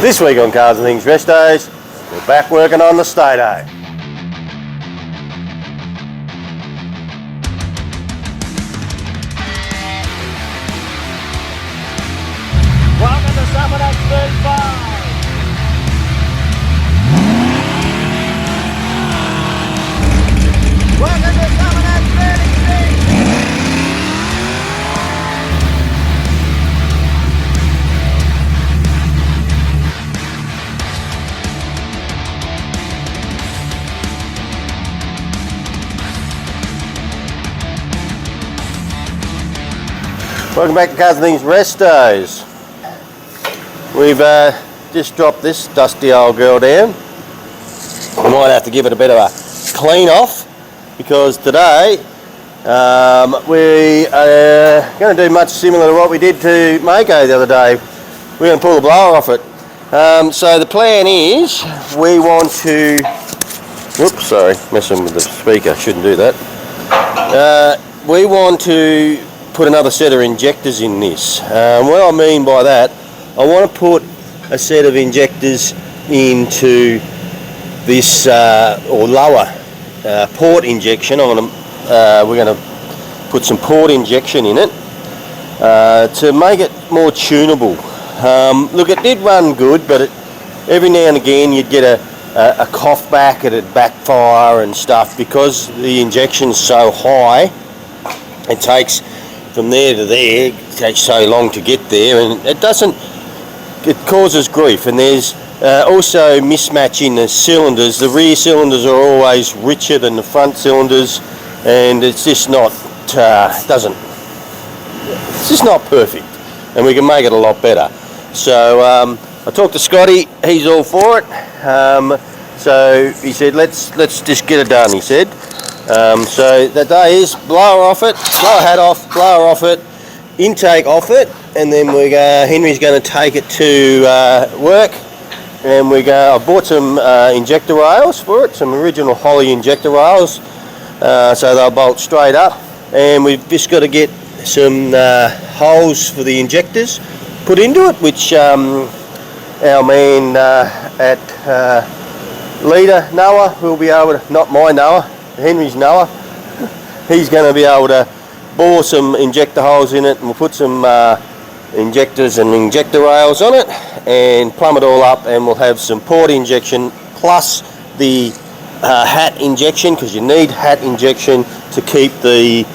This week on Cars and Things Restos, we're back working on the Stato. Welcome to Summernats 35. Welcome to Summernats 36. Welcome back to Cars and Things Restos. We've just dropped this dusty old girl down. We might have to give it a bit of a clean off because today we are going to do much similar to what we did to Mako the other day. We're going to pull the blower off it. So the plan is we want to... Whoops, sorry, messing with the speaker, shouldn't do that. We want to put another set of injectors in this. What I mean by that, I want to put a set of injectors into this or lower port injection. We're going to put some port injection in it to make it more tunable. Look, it did run good, but every now and again you'd get a cough back, it'd backfire and stuff because the injection's so high. It takes from there to there, it takes so long to get there, and it causes grief. And there's also mismatch in the cylinders. The rear cylinders are always richer than the front cylinders, and it's just not it's just not perfect, and we can make it a lot better. So I talked to Scotty, he's all for it. So he said let's just get it done, he said. So the day is blower off it, blower hat off, blower off it, intake off it, and then Henry's going to take it to work, and I bought some injector rails for it, some original Holly injector rails, so they'll bolt straight up, and we've just got to get some holes for the injectors put into it, which our man at Leader Noah will be able to, not my Noah, Henry's Noah, he's going to be able to bore some injector holes in it, and we'll put some injectors and injector rails on it and plumb it all up, and we'll have some port injection plus the hat injection, because you need hat injection to keep the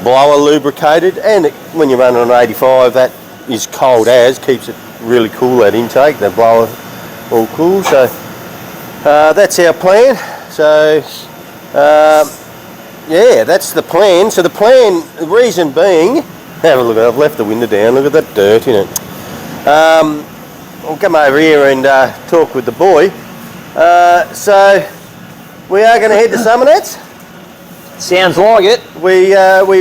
blower lubricated, and when you're running on 85 that is cold as, keeps it really cool, that intake, the blower all cool. So that's our plan. So yeah, that's the plan. So the reason being, have a look, I've left the window down, look at that dirt in it. I'll come over here and talk with the boy. So we are going to head to Summernats. Sounds like it. We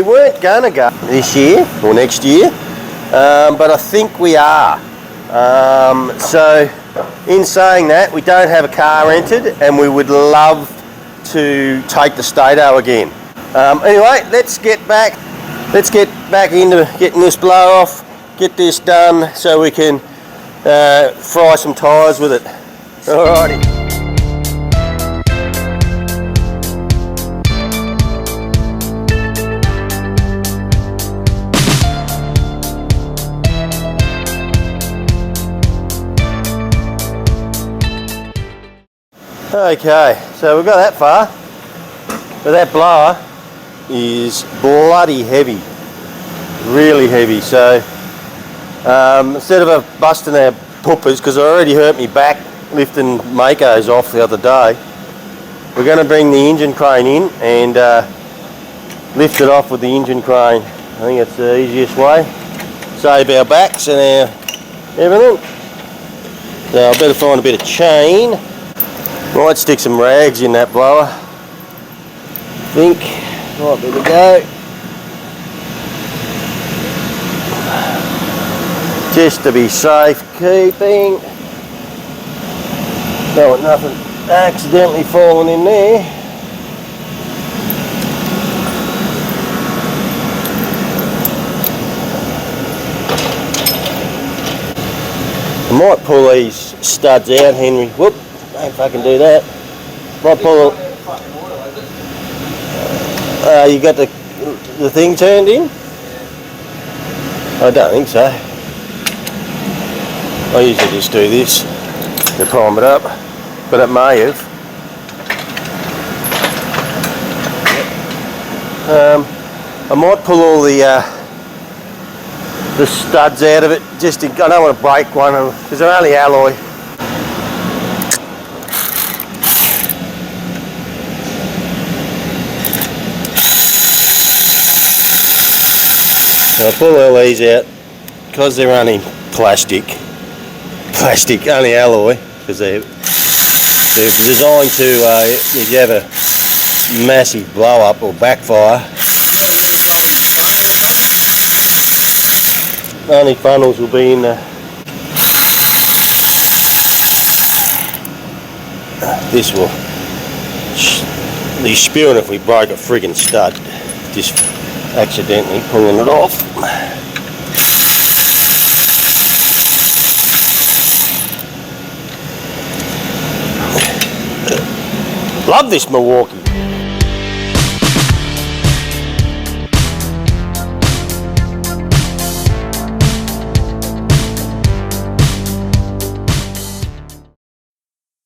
weren't going to go this year or next year, but I think we are. So in saying that, we don't have a car rented, and we would love to take the Stato again. Anyway, let's get back into getting this blower off, get this done so we can fry some tyres with it. Alrighty. Okay, so we've got that far, but that blower is bloody heavy, really heavy. So instead of busting our poopers, because I already hurt me back lifting Makos off the other day, we're going to bring the engine crane in and lift it off with the engine crane. I think it's the easiest way, save our backs and our everything. So I better find a bit of chain. Might stick some rags in that blower. I think might be the go. Just to be safe keeping. Don't want nothing accidentally falling in there. I might pull these studs out, Henry. Whoop, don't fucking do that. Might pull. You got the thing turned in? I don't think so. I usually just do this to prime it up, but it may have. I might pull all the studs out of it. Just I don't want to break one because they're only alloy. I'll pull all these out because they're only plastic, only alloy, because they're designed to if you have a massive blow up or backfire. Only funnels will be in the this will be spewing if we break a friggin' stud, just accidentally pulling it off. Love this Milwaukee.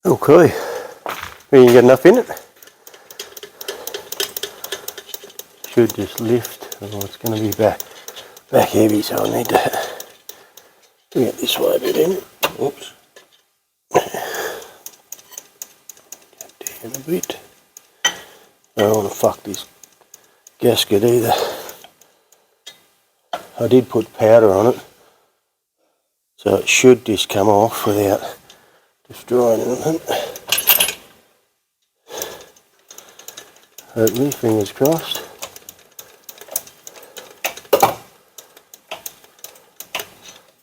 Okay, you got enough in it? Should just lift. Oh, it's going to be back heavy, so I need to get this way a bit in. Oops. Down a bit. I don't want to fuck this gasket either. I did put powder on it, so it should just come off without destroying anything. Hopefully, fingers crossed.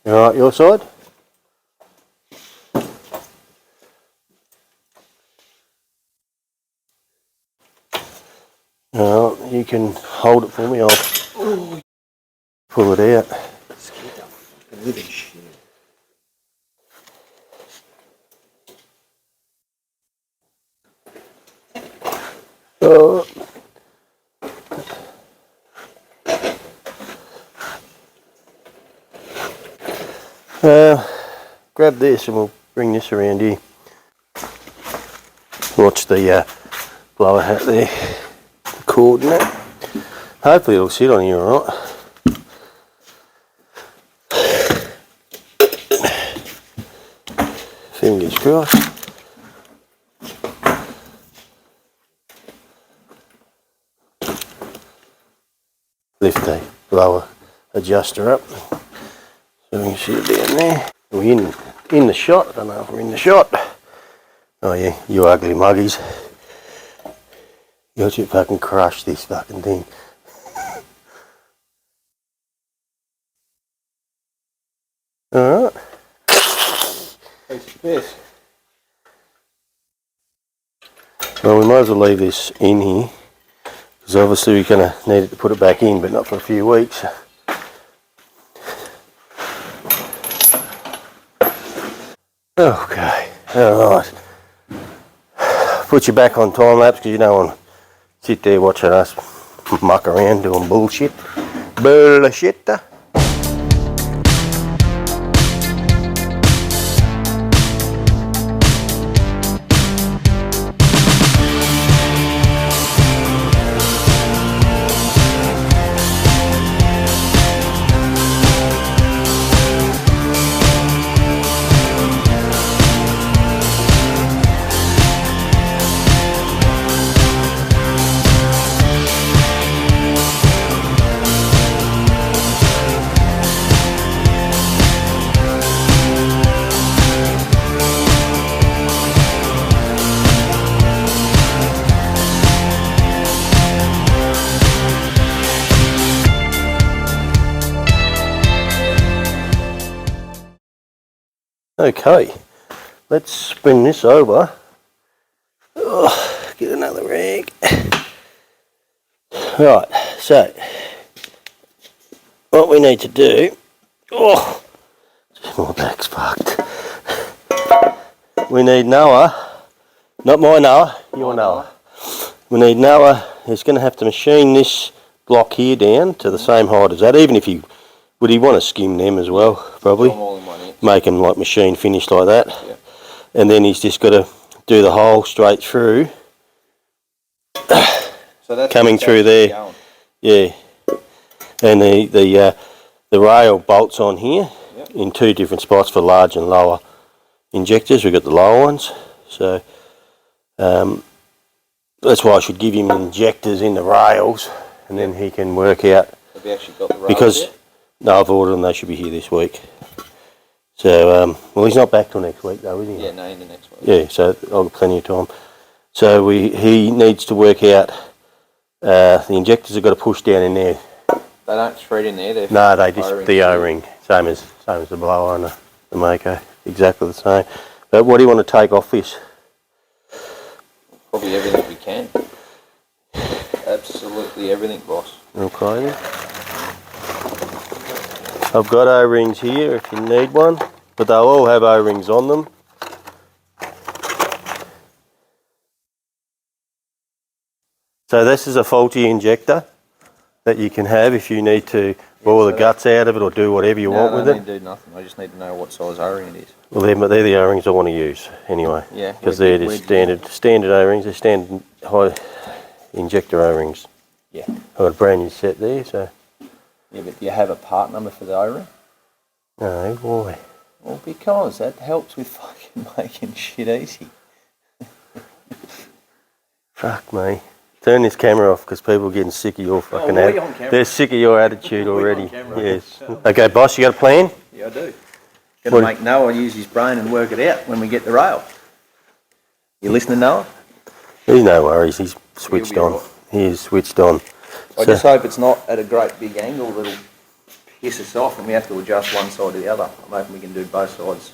Alright, your side? Alright, you can hold it for me, I'll pull it out. Oh. Grab this and we'll bring this around here. Watch the blower hat there, the cord and that. Hopefully it'll sit on here alright. Fingers crossed. Lift the blower adjuster up so we can see it down there. We're in the shot. I don't know if we're in the shot. Oh yeah, you ugly muggies. You got to fucking crush this fucking thing. Alright. Yes. Well, we might as well leave this in here, because obviously we're going to need it to put it back in, but not for a few weeks. Okay, alright. Put you back on time lapse because you don't want to sit there watching us muck around doing bullshit. Bullshit. Okay, let's spin this over. Oh, get another rag. Right, so what we need to do. Oh, my back's fucked. we need Noah, not my Noah, your Noah. We need Noah, he's going to have to machine this block here down to the same height as that, even if he, would he want to skim them as well, probably? All in 1 inch. Make them like machine finished like that. Yeah. And then he's just got to do the hole straight through. So that's coming through there. Going. Yeah. And the rail bolts on here in 2 different spots for large and lower injectors. We've got the lower ones. So that's why I should give him injectors in the rails, and then he can work out. Have you actually got the rails Because yet? no, I've ordered them. They should be here this week. So well, he's not back till next week though, is he? Yeah, no, in the next week. Yeah, so I've got plenty of time. So he needs to work out. The injectors have got to push down in there. They don't thread in there. No, they just the O-ring, same as the blower and the Mako, exactly the same. But what do you want to take off this? Probably everything we can. Absolutely everything, boss. Okay. I've got O-rings here if you need one, but they'll all have O-rings on them. So this is a faulty injector that you can have if you need to bore the guts out of it or do whatever you want with I it. don't need to do nothing. I just need to know what size O-ring it is. Well, they're the O-rings I want to use anyway. Yeah. Because they're just standard O-rings. They're standard high injector O-rings. Yeah. I've got a brand new set there, so. Yeah, but do you have a part number for the O-ring? No, why? Well, because that helps with fucking making shit easy. Fuck me. Turn this camera off because people are getting sick of your fucking we're on camera. They're sick of your attitude already. on camera. Yes. Okay, boss, you got a plan? Yeah, I do. Gonna make Noah use his brain and work it out when we get the rail. You listening, Noah? There's no worries. He's switched on. right. He is switched on. I just hope it's not at a great big angle that'll piss us off and we have to adjust one side or the other. I'm hoping we can do both sides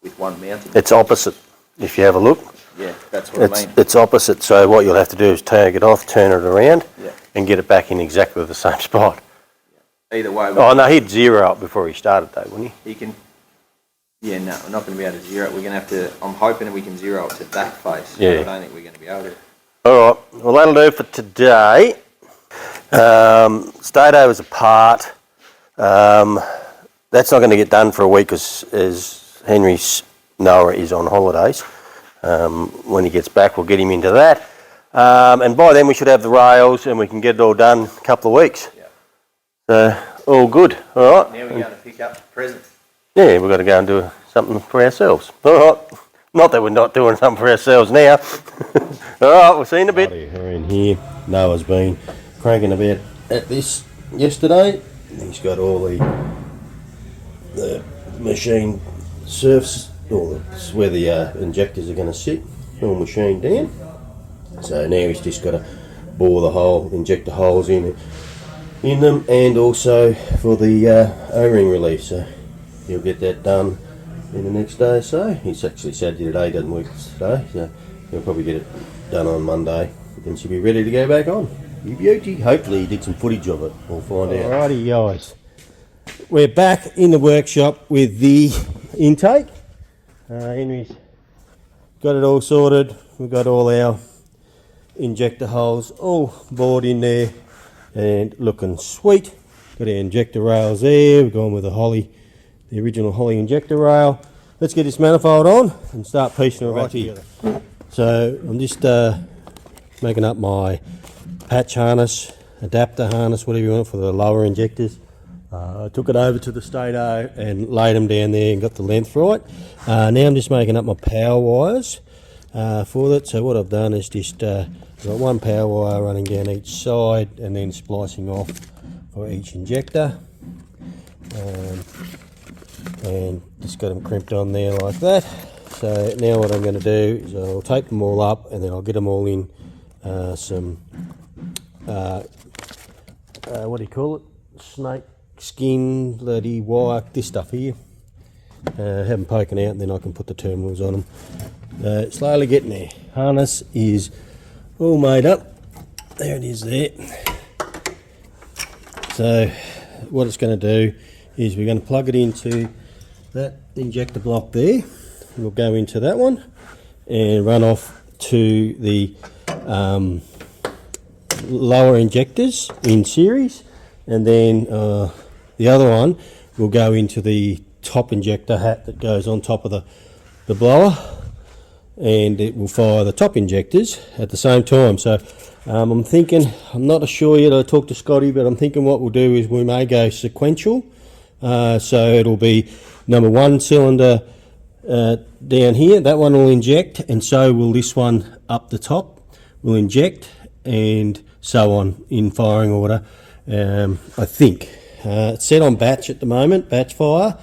with one mounting. It's opposite. If you have a look, Yeah, that's what I mean. it's opposite. So what you'll have to do is take it off, turn it around, Yeah. and get it back in exactly the same spot. Either way, Oh no, he'd zero up before he started though, wouldn't he? he can. Yeah, no, we're not going to be able to zero it. We're going to have to. I'm hoping that we can zero it to that face. Yeah. But I don't think we're going to be able to. All right. Well, that'll do for today. Stato is apart. That's not going to get done for a week as Henry's Noah is on holidays. When he gets back, we'll get him into that. And by then we should have the rails and we can get it all done in a couple of weeks. Yeah. So, all good. All right. Now we're going to pick up the presents. Yeah, we've got to go and do something for ourselves. All right. Not that we're not doing something for ourselves now. All right, we'll see you in a bit. We're in here. Noah's been cranking about at this yesterday. He's got all the machine surface, or where the injectors are going to sit, all machined down. So now he's just got to bore the hole, inject the holes in them, and also for the O-ring relief. So he'll get that done in the next day or so. He's actually Saturday today, doesn't work today, so he'll probably get it done on Monday and she'll be ready to go back on. You beauty. Hopefully he did some footage of it. We'll find out. Alrighty guys, we're back in the workshop with the intake. Henry's got it all sorted. We've got all our injector holes all bored in there and looking sweet. Got our injector rails there. We've gone with the original Holly injector rail. Let's get this manifold on and start piecing it right together. So I'm just making up my patch harness, adapter harness, whatever you want for the lower injectors. I took it over to the Stato and laid them down there and got the length right. Now I'm just making up my power wires for that. So what I've done is just got one power wire running down each side and then splicing off for each injector. And just got them crimped on there like that. So now what I'm going to do is I'll tape them all up and then I'll get them all in some what do you call it, snake skin, bloody wire, this stuff here. Have them poking out and then I can put the terminals on them. Slowly getting there. Harness is all made up. There it is there. So what it's going to do is we're going to plug it into that injector block there, will go into that one and run off to the lower injectors in series, and then the other one will go into the top injector hat that goes on top of the blower, and it will fire the top injectors at the same time. So I'm thinking, I'm not sure yet, I talked to Scotty, but I'm thinking what we'll do is we may go sequential. So it'll be number 1 cylinder down here, that one will inject, and so will this one up the top will inject, and so on in firing order. I think it's set on batch at the moment, batch fire,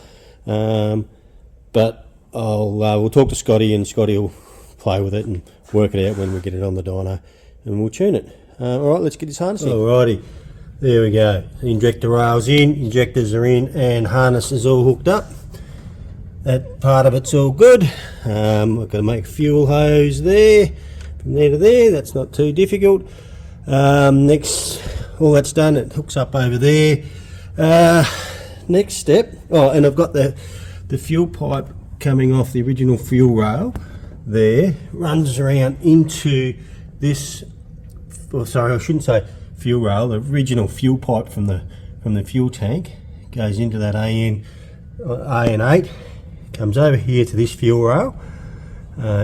but we'll talk to Scotty, and Scotty will play with it and work it out when we get it on the dyno, and we'll tune it. All right, let's get this harness in. Alrighty, there we go. Injector rails in, injectors are in, and harness is all hooked up. That part of it's all good. I've got to make a fuel hose there, from there to there. That's not too difficult. Next, all that's done, it hooks up over there. Next step, and I've got the fuel pipe coming off the original fuel rail there, runs around into this, sorry, I shouldn't say fuel rail, the original fuel pipe from the fuel tank goes into that AN8, comes over here to this fuel rail,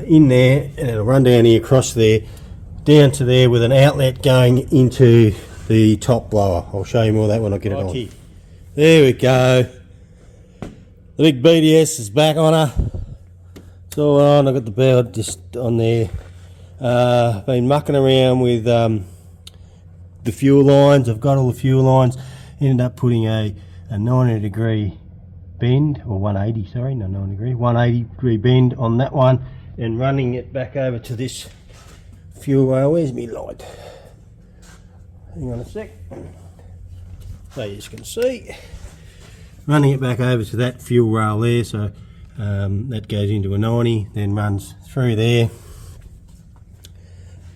in there, and it'll run down here, across there, down to there with an outlet going into the top blower. I'll show you more of that when I get it on. There we go. The big BDS is back on her. It's all on. I've got the belt just on there. Been mucking around with the fuel lines. I've got all the fuel lines. Ended up putting a 90-degree bend, or 180, sorry, no 90 degree, 180-degree bend on that one, and running it back over to this fuel rail. Where's me light? Hang on a sec. So you can see, running it back over to that fuel rail there, so that goes into a 90, then runs through there,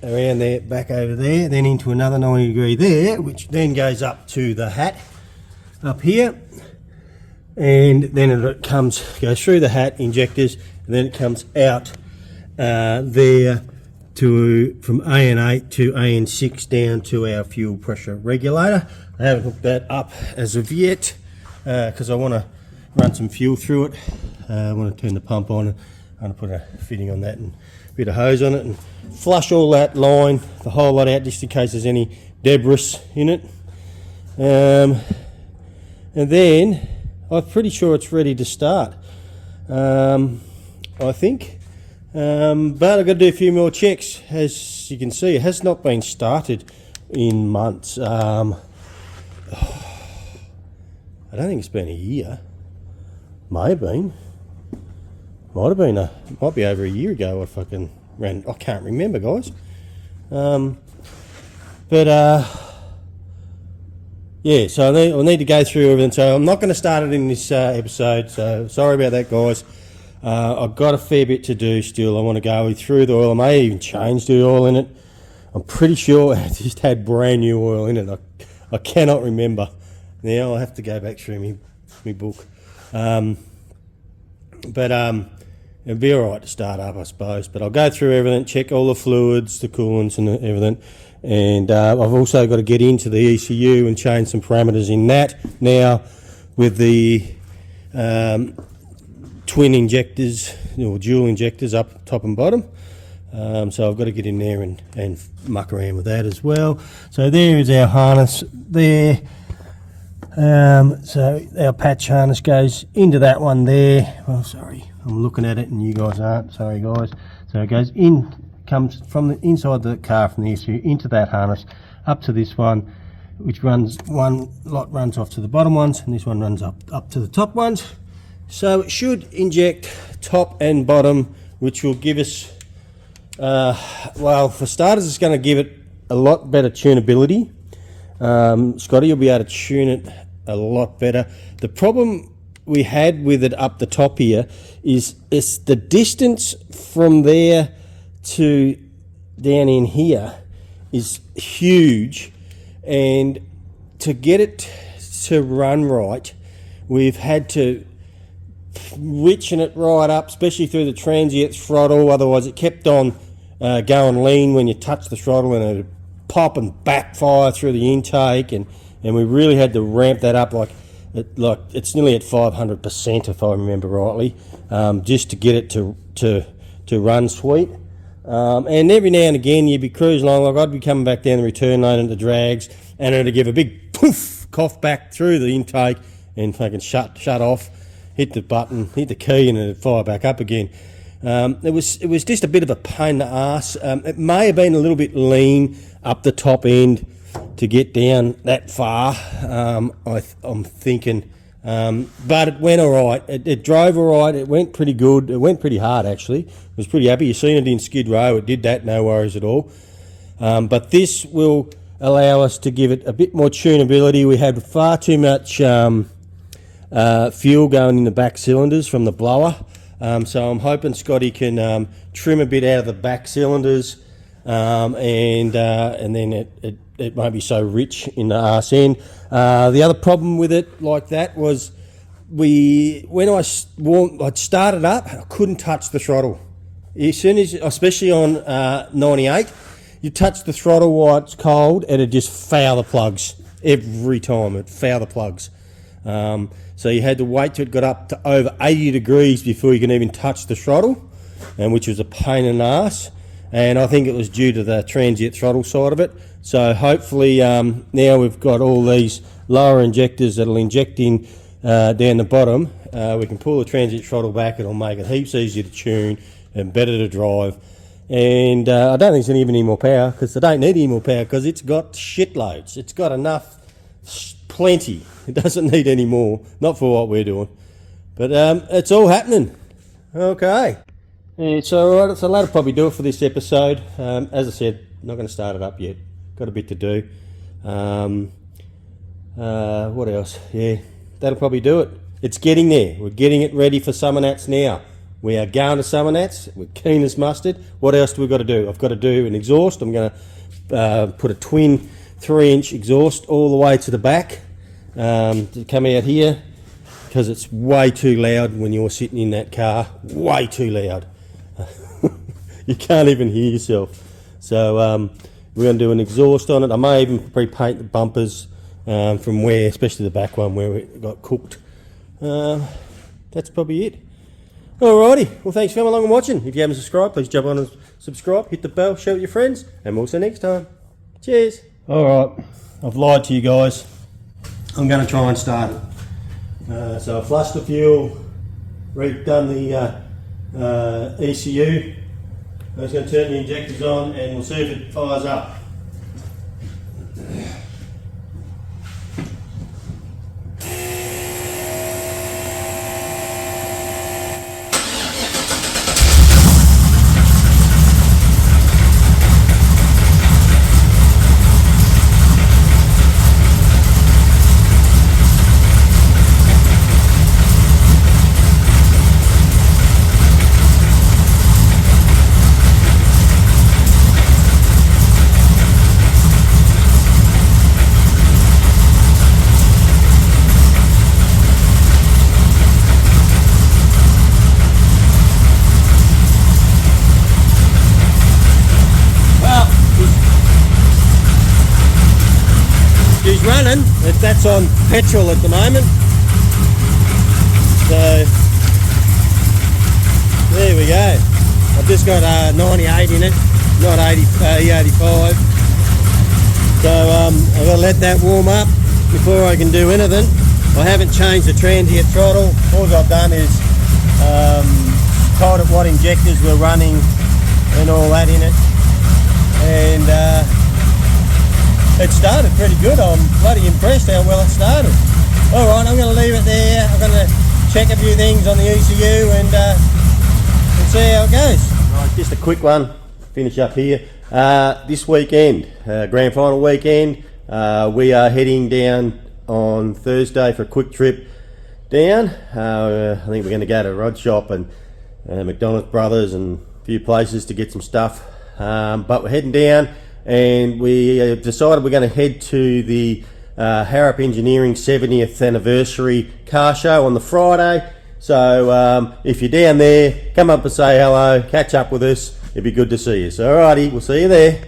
around there, back over there, then into another 90 degree there, which then goes up to the hat up here, and then it goes through the hat injectors, and then it comes out there from AN8 to AN6 down to our fuel pressure regulator. I haven't hooked that up as of yet because I want to run some fuel through it. I want to turn the pump on, and I want to put a fitting on that and a bit of hose on it, and flush all that line, the whole lot out, just in case there's any debris in it. And then I'm pretty sure it's ready to start, I think. But I've got to do a few more checks. As you can see, it has not been started in months. I don't think it's been a year. May have been. Might be over a year ago. I fucking ran. I can't remember, guys. Yeah. So I need to go through everything. So I'm not going to start it in this episode. So sorry about that, guys. I've got a fair bit to do still. I want to go through the oil. I may even change the oil in it. I'm pretty sure I just had brand new oil in it. I cannot remember. Now I'll have to go back through my book. It'll be alright to start up, I suppose. But I'll go through everything, check all the fluids, the coolants and everything. And I've also got to get into the ECU and change some parameters in that now with the twin injectors or dual injectors up top and bottom. So I've got to get in there and muck around with that as well. So there is our harness there. So our patch harness goes into that one there. Oh, sorry, I'm looking at it and you guys aren't. Sorry, guys. So it goes in, comes from the inside the car from the ECU into that harness up to this one, which runs, one lot runs off to the bottom ones, and this one runs up to the top ones. So it should inject top and bottom, which will give us, well, for starters, it's going to give it a lot better tunability. Scotty will be able to tune it a lot better. The problem we had with it up the top here is it's the distance from there to down in here is huge, and to get it to run right, we've had to witching it right up, especially through the transient throttle. Otherwise, it kept on going lean when you touch the throttle, and it would pop and backfire through the intake, and we really had to ramp that up like it's nearly at 500% if I remember rightly, just to get it to run sweet. And every now and again you'd be cruising along, like I'd be coming back down the return lane into drags, and it'd give a big poof cough back through the intake and fucking shut off, hit the button, hit the key, and it'd fire back up again. It was just a bit of a pain in the arse. It may have been a little bit lean up the top end to get down that far, I'm thinking, but it went all right. It drove all right. It went pretty good. It went pretty hard, actually. I was pretty happy. You've seen it in Skid Row. It did that, no worries at all. But this will allow us to give it a bit more tunability. We had far too much fuel going in the back cylinders from the blower, so I'm hoping Scotty can trim a bit out of the back cylinders, and then it won't be so rich in the arse end. The other problem with it like that was when I'd started up, I couldn't touch the throttle. As soon as, especially on 98, you touch the throttle while it's cold and it just foul the plugs every time. It foul the plugs. So you had to wait till it got up to over 80 degrees before you can even touch the throttle, and which was a pain in the arse. And I think it was due to the transient throttle side of it. So hopefully now we've got all these lower injectors that'll inject in down the bottom. We can pull the transient throttle back. It'll make it heaps easier to tune and better to drive. And I don't think it's going to give any more power, because I don't need any more power, because it's got shitloads. It's got enough, plenty. It doesn't need any more, not for what we're doing. But it's all happening. Okay. So that'll probably do it for this episode. As I said, not going to start it up yet. Got a bit to do. What else? Yeah, that'll probably do it. It's getting there. We're getting it ready for Summernats now. We are going to Summernats. We're keen as mustard. What else do we got to do? I've got to do an exhaust. I'm going to put a twin 3-inch exhaust all the way to the back to come out here, because it's way too loud when you're sitting in that car. Way too loud. You can't even hear yourself. So we're going to do an exhaust on it. I may even pre-paint the bumpers from where, especially the back one where it got cooked. That's probably it. Alrighty, well thanks for coming along and watching. If you haven't subscribed, please jump on and subscribe, hit the bell, share it with your friends, and we'll see you next time. Cheers. Alright, I've lied to you guys. I'm going to try and start it. So I flushed the fuel, redone the ECU. I was going to turn the injectors on and we'll see if it fires up. Running, that's on petrol at the moment, so there we go. I've just got 98 in it, not E85, so I've got to let that warm up before I can do anything. I haven't changed the transient throttle. All I've done is told it what injectors were running and all that in it, and it started pretty good. I'm bloody impressed how well it started. Alright, I'm going to leave it there. I'm going to check a few things on the ECU and see how it goes. Right, just a quick one, finish up here. This weekend, grand final weekend, we are heading down on Thursday for a quick trip down. I think we're going to go to a rod shop and McDonald's Brothers and a few places to get some stuff. But we're heading down, and we decided we're going to head to the Harrop Engineering 70th anniversary car show on the Friday. So if you're down there, come up and say hello, catch up with us. It'd be good to see you. So alrighty, we'll see you there.